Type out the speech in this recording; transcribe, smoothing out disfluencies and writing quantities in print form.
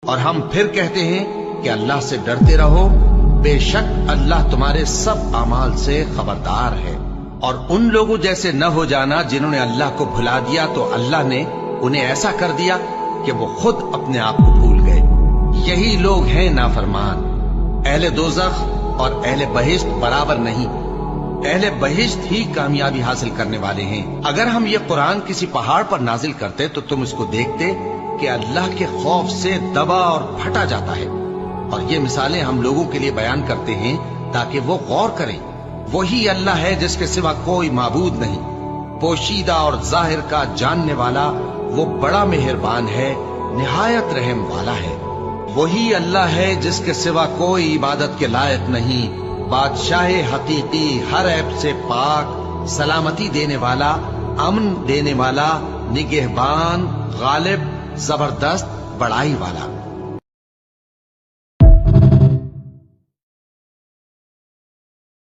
اور ہم پھر کہتے ہیں کہ اللہ سے ڈرتے رہو، بے شک اللہ تمہارے سب اعمال سے خبردار ہے۔ اور ان لوگوں جیسے نہ ہو جانا جنہوں نے اللہ کو بھلا دیا تو اللہ نے انہیں ایسا کر دیا کہ وہ خود اپنے آپ کو بھول گئے۔ یہی لوگ ہیں نافرمان۔ اہل دوزخ اور اہل بہشت برابر نہیں، اہل بہشت ہی کامیابی حاصل کرنے والے ہیں۔ اگر ہم یہ قرآن کسی پہاڑ پر نازل کرتے تو تم اس کو دیکھتے کہ اللہ کے خوف سے دبا اور پھٹا جاتا ہے۔ اور یہ مثالیں ہم لوگوں کے لیے بیان کرتے ہیں تاکہ وہ غور کریں۔ وہی اللہ ہے جس کے سوا کوئی معبود نہیں، پوشیدہ اور ظاہر کا جاننے والا، وہ بڑا مہربان ہے، نہایت رحم والا ہے۔ وہی اللہ ہے جس کے سوا کوئی عبادت کے لائق نہیں، بادشاہ حقیقی، ہر عیب سے پاک، سلامتی دینے والا، امن دینے والا، نگہبان، غالب، زبردست، بڑائی والا۔